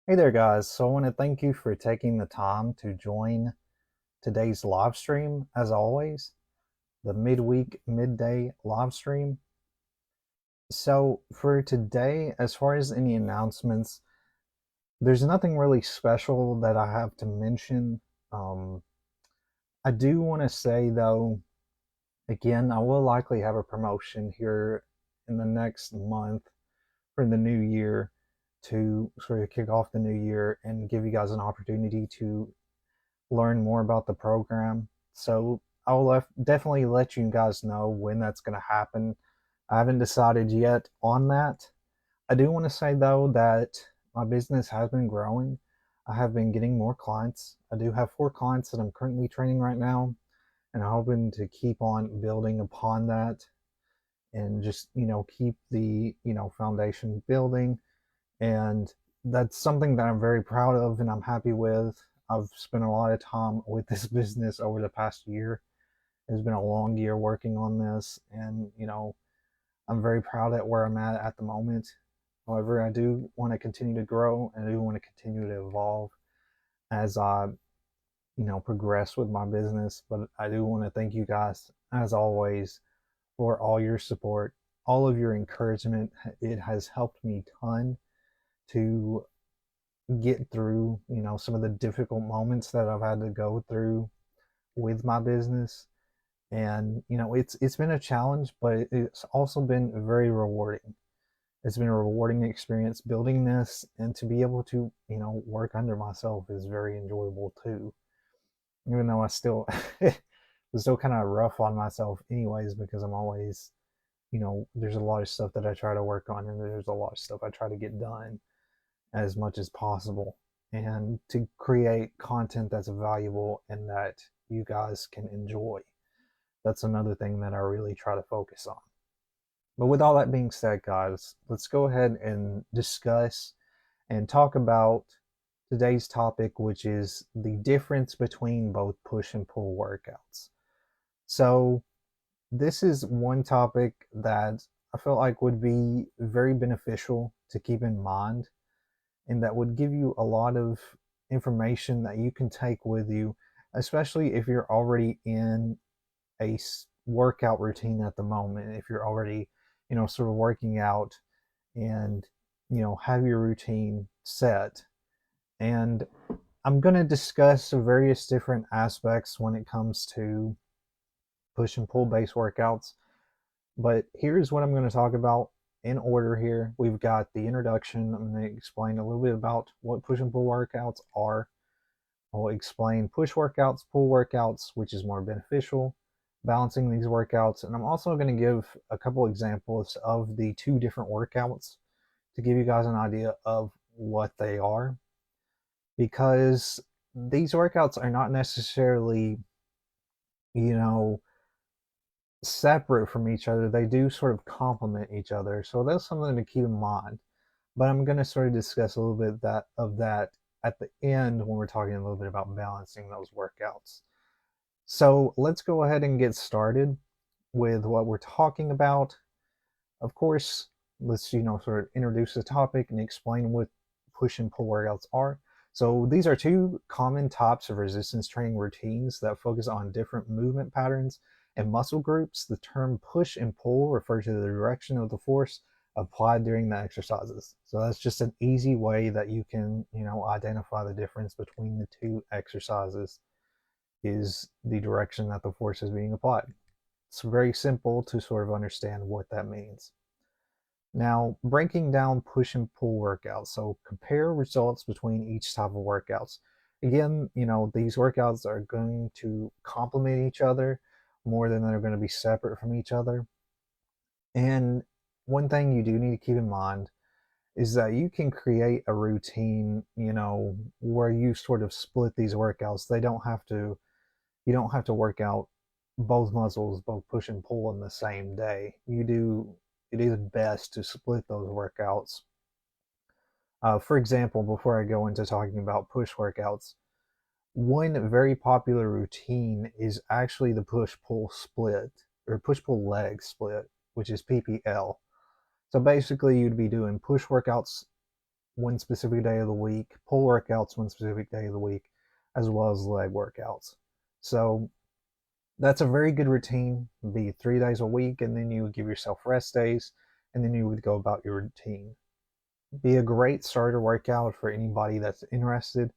Hey there, guys. So I want to thank you for taking the time to join today's live stream, as always, the midweek, midday live stream. So for today, as far as any announcements, there's nothing really special that I have to mention. Um, I do want to say, though, again, I will likely have a promotion here in the next month for the new year to sort of kick off the new year and give you guys an opportunity to learn more about the program. So I'll definitely let you guys know when that's going to happen. I haven't decided yet on that. I do want to say though that my business has been growing. I have been getting more clients. I do have 4 clients that I'm currently training right now, and I'm hoping to keep on building upon that and just, keep the, foundation building. And that's something that I'm very proud of and I'm happy with. I've spent a lot of time with this business over the past year. It's been a long year working on this, and I'm very proud at where I'm at the moment. However, I do want to continue to grow and I do want to continue to evolve as I, progress with my business. But I do want to thank you guys, as always, for all your support, all of your encouragement. It has helped me ton to get through, some of the difficult moments that I've had to go through with my business. And, it's been a challenge, but it's also been very rewarding. It's been a rewarding experience building this, and to be able to, work under myself is very enjoyable too. Even though I still was still kind of rough on myself anyways, because I'm always, there's a lot of stuff that I try to work on and there's a lot of stuff I try to get done as much as possible and to create content that's valuable and that you guys can enjoy. That's another thing that I really try to focus on. But with all that being said, guys, let's go ahead and discuss and talk about today's topic, which is the difference between both push and pull workouts. So, this is one topic that I felt like would be very beneficial to keep in mind, and that would give you a lot of information that you can take with you, especially if you're already in a workout routine at the moment. If you're already, sort of working out and, have your routine set. And I'm going to discuss various different aspects when it comes to push and pull based workouts. But here's what I'm going to talk about in order here. We've got the introduction. I'm going to explain a little bit about what push and pull workouts are. I'll explain push workouts, pull workouts, which is more beneficial, balancing these workouts. And I'm also going to give a couple examples of the 2 different workouts to give you guys an idea of what they are. Because these workouts are not necessarily, you know, separate from each other. They do sort of complement each other. So that's something to keep in mind. But I'm going to sort of discuss a little bit of that at the end when we're talking a little bit about balancing those workouts. So let's go ahead and get started with what we're talking about. Of course, let's sort of introduce the topic and explain what push and pull workouts are. So these are 2 common types of resistance training routines that focus on different movement patterns and muscle groups. The term push and pull refer to the direction of the force applied during the exercises. So that's just an easy way that you can, identify the difference between the 2 exercises, is the direction that the force is being applied. It's very simple to sort of understand what that means. Now, breaking down push and pull workouts. So compare results between each type of workouts. Again, these workouts are going to complement each other more than they're going to be separate from each other. And one thing you do need to keep in mind is that you can create a routine, where you sort of split these workouts. You don't have to work out both muscles, both push and pull in the same day. It is best to split those workouts. For example, before I go into talking about push workouts, one very popular routine is actually the push pull split, or push pull leg split, which is PPL. So basically, you'd be doing push workouts one specific day of the week, pull workouts one specific day of the week, as well as leg workouts. So that's a very good routine. It'd be 3 days a week, and then you would give yourself rest days, and then you would go about your routine. Be a great starter workout for anybody that's interested,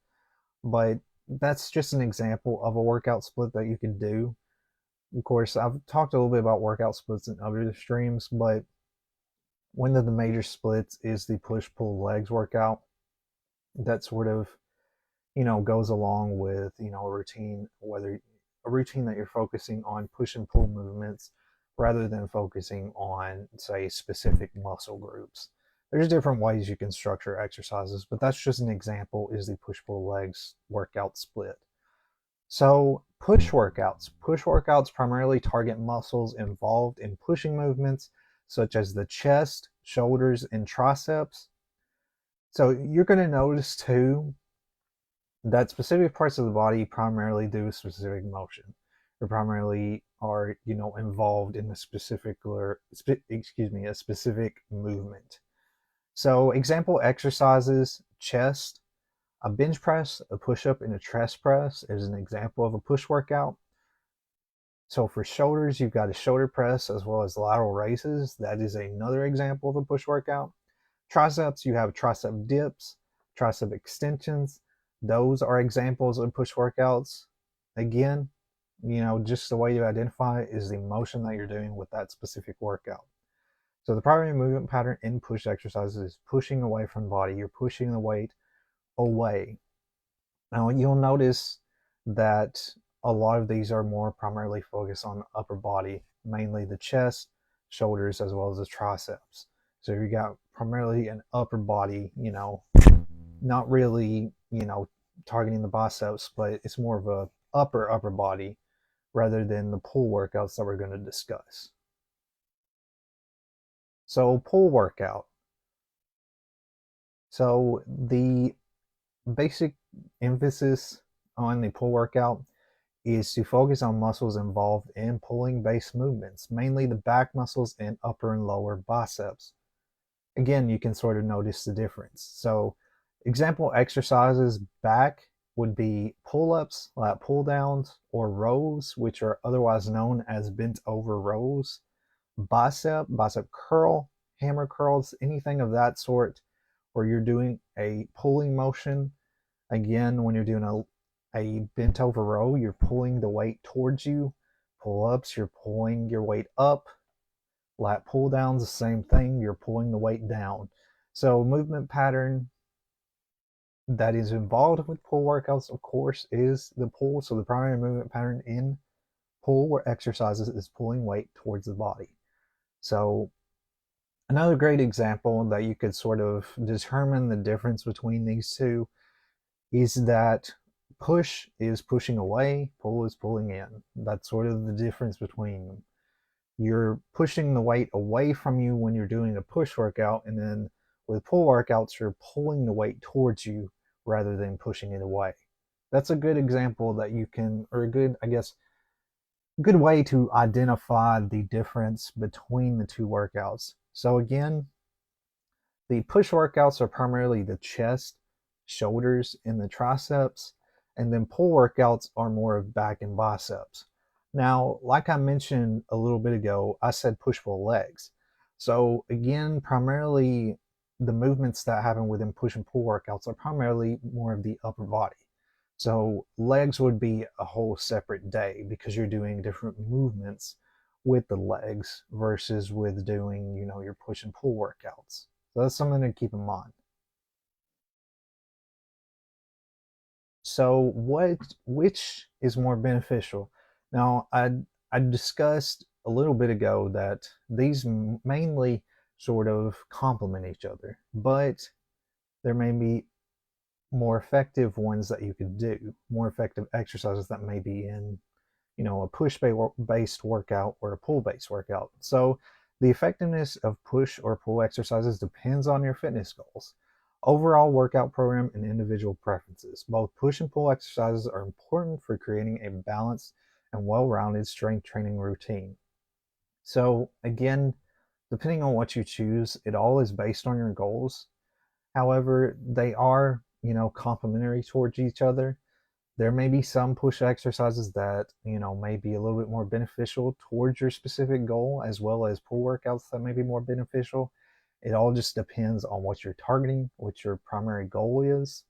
but that's just an example of a workout split that you could do. Of course, I've talked a little bit about workout splits in other streams, but one of the major splits is the push pull legs workout. That sort of, goes along with, a routine, whether a routine that you're focusing on push and pull movements rather than focusing on, say, specific muscle groups. There's different ways you can structure exercises, but that's just an example, is the push pull legs workout split. So push workouts. Push workouts primarily target muscles involved in pushing movements, such as the chest, shoulders, and triceps. So you're going to notice too that specific parts of the body primarily do a specific motion, or primarily are, involved in a specific movement. So example exercises: chest, a bench press, a push-up, and a chest press is an example of a push workout. So for shoulders, you've got a shoulder press as well as lateral raises. That is another example of a push workout. Triceps, you have tricep dips, tricep extensions. Those are examples of push workouts. Again, just the way you identify is the motion that you're doing with that specific workout. So the primary movement pattern in push exercises is pushing away from the body. You're pushing the weight away. Now you'll notice that a lot of these are more primarily focused on the upper body, mainly the chest, shoulders, as well as the triceps. So you got primarily an upper body, not really, targeting the biceps, but it's more of a upper body rather than the pull workouts that we're going to discuss. So pull workout. So the basic emphasis on the pull workout is to focus on muscles involved in pulling based movements, mainly the back muscles and upper and lower biceps. Again, you can sort of notice the difference. So example exercises: back would be pull-ups, lat pull-downs, or rows, which are otherwise known as bent over rows. Bicep curl, hammer curls, anything of that sort, where you're doing a pulling motion. Again, when you're doing a bent over row, you're pulling the weight towards you. Pull-ups, you're pulling your weight up. Lat pull downs, the same thing, you're pulling the weight down. So movement pattern that is involved with pull workouts, of course, is the pull. So the primary movement pattern in pull exercises is pulling weight towards the body. So another great example that you could sort of determine the difference between these two is that push is pushing away, pull is pulling in. That's sort of the difference between them. You're pushing the weight away from you when you're doing a push workout, and then with pull workouts, you're pulling the weight towards you rather than pushing it away. That's a good example that you can, or a good, good way to identify the difference between the two workouts. So again, the push workouts are primarily the chest, shoulders, and the triceps, and then pull workouts are more of back and biceps. Now, like I mentioned a little bit ago, I said push-pull legs. So again, primarily the movements that happen within push and pull workouts are primarily more of the upper body. So legs would be a whole separate day because you're doing different movements with the legs versus with doing, your push and pull workouts. So that's something to keep in mind. So which is more beneficial? Now, I discussed a little bit ago that these mainly sort of complement each other, but there may be more effective ones that you could do, more effective exercises that may be in, a push-based workout or a pull-based workout. So the effectiveness of push or pull exercises depends on your fitness goals, overall workout program, and individual preferences. Both push and pull exercises are important for creating a balanced and well-rounded strength training routine. So again, depending on what you choose, it all is based on your goals. However, they are, complementary towards each other. There may be some push exercises that, may be a little bit more beneficial towards your specific goal, as well as pull workouts that may be more beneficial. It all just depends on what you're targeting, what your primary goal is,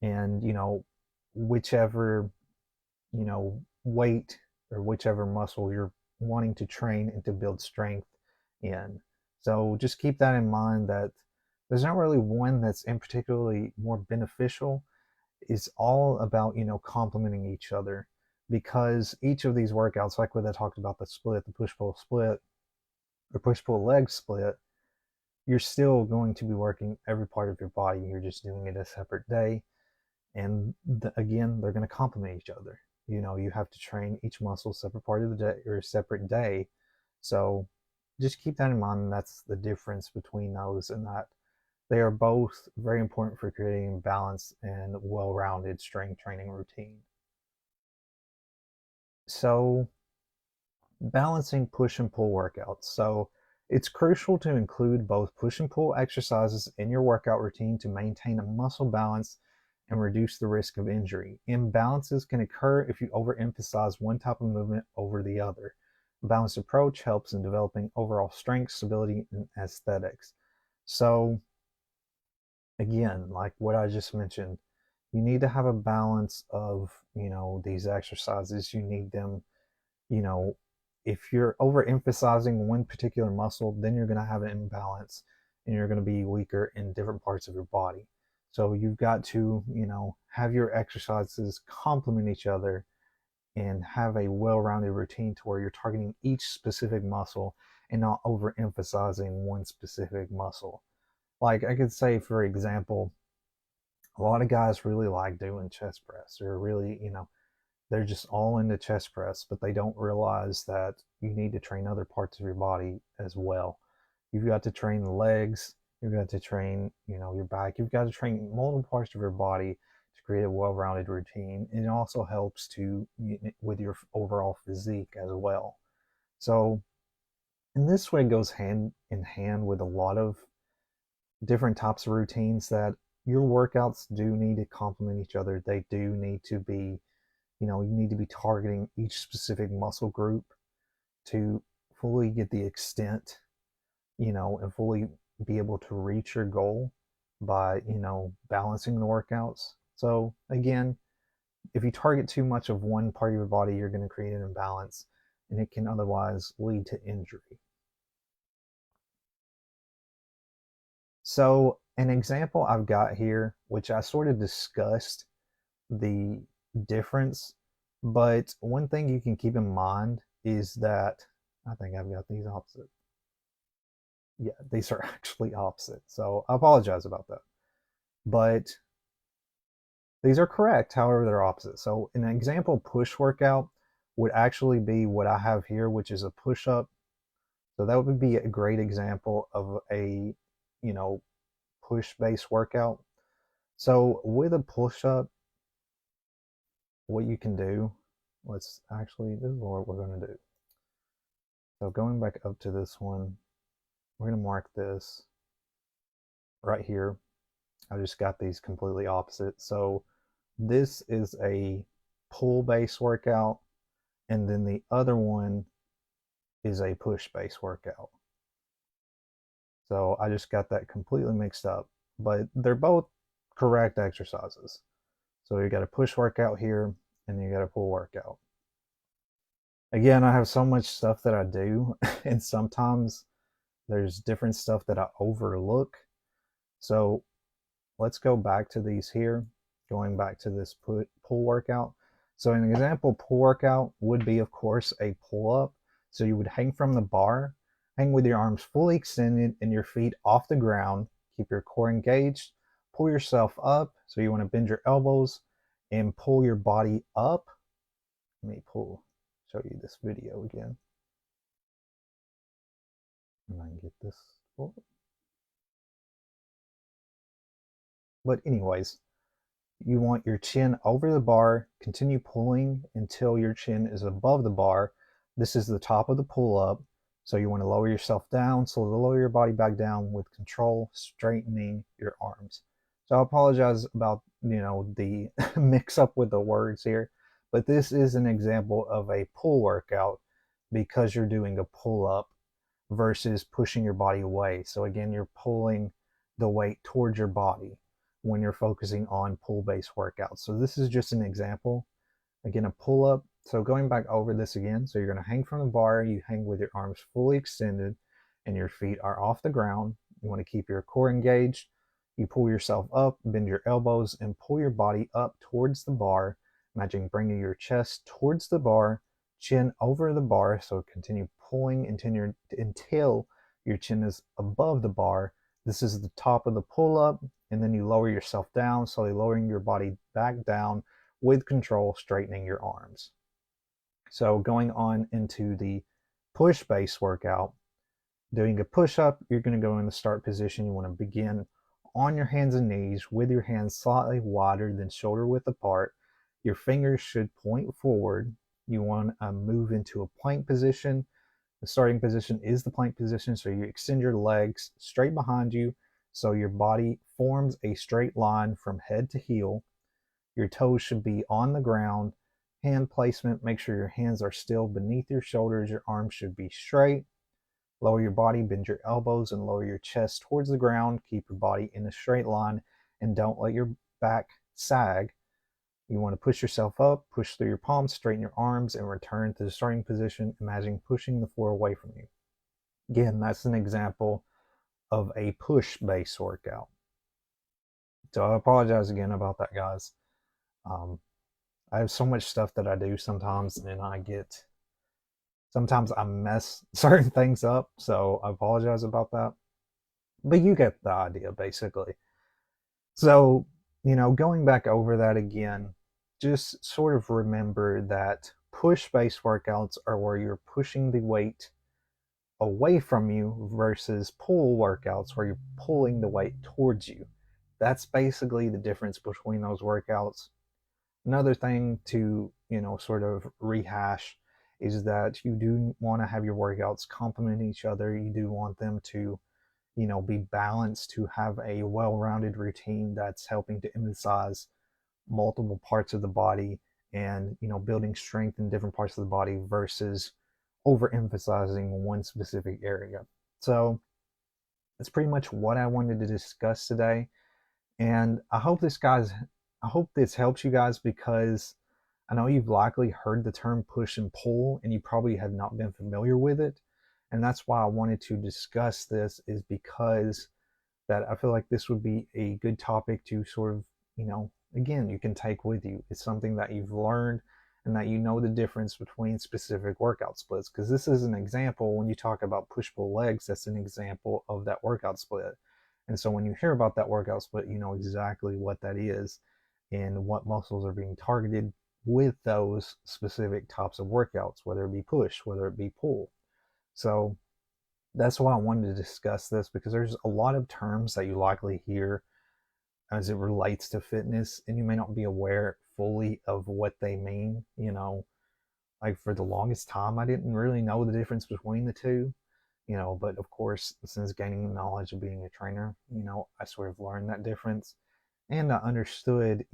and, whichever, weight or whichever muscle you're wanting to train and to build strength in. So just keep that in mind, that there's not really one that's in particularly more beneficial. It's all about, complementing each other, because each of these workouts, like what I talked about, the split, the push pull split, or push pull leg split, you're still going to be working every part of your body. You're just doing it a separate day. And again, they're going to complement each other. You have to train each muscle separate part of the day or a separate day. So just keep that in mind. And that's the difference between those, and that they are both very important for creating balanced and well-rounded strength training routine. So balancing push and pull workouts. So it's crucial to include both push and pull exercises in your workout routine to maintain a muscle balance and reduce the risk of injury. Imbalances can occur if you overemphasize one type of movement over the other. A balanced approach helps in developing overall strength, stability, and aesthetics. So again, like what I just mentioned, you need to have a balance of, these exercises. You need them, you know, if you're overemphasizing one particular muscle, then you're going to have an imbalance and you're going to be weaker in different parts of your body. So you've got to, have your exercises complement each other and have a well-rounded routine to where you're targeting each specific muscle and not overemphasizing one specific muscle. Like I could say, for example, a lot of guys really like doing chest press. They're really, they're just all into chest press, but they don't realize that you need to train other parts of your body as well. You've got to train the legs, you've got to train, your back, you've got to train multiple parts of your body to create a well-rounded routine. And it also helps to with your overall physique as well. So, in this way, it goes hand in hand with a lot of different types of routines, that your workouts do need to complement each other. They do need to be, you need to be targeting each specific muscle group to fully get the extent, and fully be able to reach your goal by, balancing the workouts. So again, if you target too much of one part of your body, you're going to create an imbalance and it can otherwise lead to injury. So an example I've got here, which I sort of discussed the difference, but one thing you can keep in mind is that I think I've got these opposite. Yeah, these are actually opposite. So I apologize about that. But these are correct, however, they're opposite. So an example push workout would actually be what I have here, which is a push up. So that would be a great example of a, push based workout. So with a push up, what you can do, this is what we're going to do. So going back up to this one, we're going to mark this right here. I just got these completely opposite. So this is a pull based workout, and then the other one is a push based workout. So I just got that completely mixed up, but they're both correct exercises. So you got a push workout here and you got a pull workout. Again, I have so much stuff that I do, and sometimes there's different stuff that I overlook. So let's go back to these here, going back to this pull workout. So an example pull workout would be, of course, a pull up. So you would hang from the bar, hang with your arms fully extended and your feet off the ground. Keep your core engaged. Pull yourself up. So you want to bend your elbows and pull your body up. Let me show you this video again. And I can get this forward. But anyways, you want your chin over the bar, continue pulling until your chin is above the bar. This is the top of the pull up. So you want to lower yourself down, so lower your body back down with control, straightening your arms. So I apologize about, the mix up with the words here, but this is an example of a pull workout because you're doing a pull up versus pushing your body away. So again, you're pulling the weight towards your body when you're focusing on pull based workouts. So this is just an example. Again, a pull up. So going back over this again, so you're going to hang from the bar, you hang with your arms fully extended and your feet are off the ground. You want to keep your core engaged. You pull yourself up, bend your elbows, and pull your body up towards the bar. Imagine bringing your chest towards the bar, chin over the bar. So continue pulling until your chin is above the bar. This is the top of the pull up, and then you lower yourself down, slowly lowering your body back down with control, straightening your arms. So going on into the push base workout, doing a push up, you're going to go in the start position. You want to begin on your hands and knees with your hands slightly wider than shoulder width apart. Your fingers should point forward. You want to move into a plank position. The starting position is the plank position, so you extend your legs straight behind you so your body forms a straight line from head to heel. Your toes should be on the ground. Hand placement, make sure your hands are still beneath your shoulders. Your arms should be straight. Lower your body, bend your elbows, and lower your chest towards the ground. Keep your body in a straight line and don't let your back sag. You want to push yourself up, push through your palms, straighten your arms, and return to the starting position. Imagine pushing the floor away from you. Again, that's an example of a push-based workout. So I apologize again about that, guys. I have so much stuff that I do sometimes, and sometimes I mess certain things up, so I apologize about that. But you get the idea, basically. So, going back over that again, just sort of remember that push-based workouts are where you're pushing the weight away from you versus pull workouts where you're pulling the weight towards you. That's basically the difference between those workouts. Another thing to, sort of rehash is that you do want to have your workouts complement each other. You do want them to, be balanced, to have a well-rounded routine that's helping to emphasize multiple parts of the body and, building strength in different parts of the body versus overemphasizing one specific area. So that's pretty much what I wanted to discuss today. And I hope this helps you guys, because I know you've likely heard the term push and pull and you probably have not been familiar with it. And that's why I wanted to discuss this, is because that I feel like this would be a good topic to sort of, again, you can take with you. It's something that you've learned and that you know the difference between specific workout splits. Because this is an example, when you talk about push-pull legs, that's an example of that workout split. And so when you hear about that workout split, you know exactly what that is and what muscles are being targeted with those specific types of workouts, whether it be push, whether it be pull. So that's why I wanted to discuss this, because there's a lot of terms that you likely hear as it relates to fitness, and you may not be aware fully of what they mean. Like for the longest time, I didn't really know the difference between the two, but of course, since gaining the knowledge of being a trainer, I sort of learned that difference, and I understood,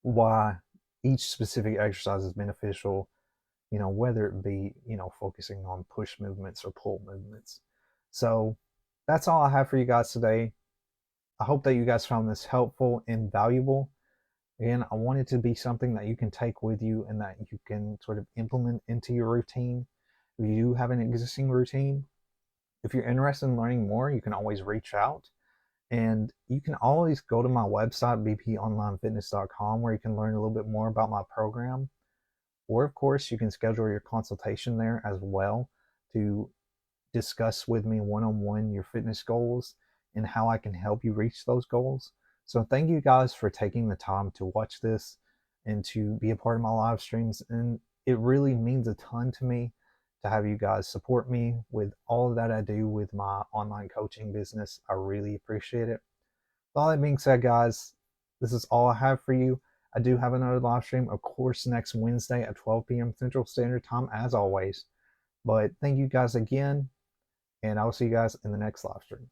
why each specific exercise is beneficial, whether it be, focusing on push movements or pull movements. So that's all I have for you guys today. I hope that you guys found this helpful and valuable. Again, I want it to be something that you can take with you and that you can sort of implement into your routine. If you do have an existing routine, if you're interested in learning more, you can always reach out. And you can always go to my website, bponlinefitness.com, where you can learn a little bit more about my program. Or, of course, you can schedule your consultation there as well to discuss with me one-on-one your fitness goals and how I can help you reach those goals. So thank you guys for taking the time to watch this and to be a part of my live streams. And it really means a ton to me to have you guys support me with all that I do with my online coaching business. I really appreciate it. With all that being said, guys, this is all I have for you. I do have another live stream, of course, next Wednesday at 12 p.m. Central Standard Time, as always. But thank you guys again, and I'll see you guys in the next live stream.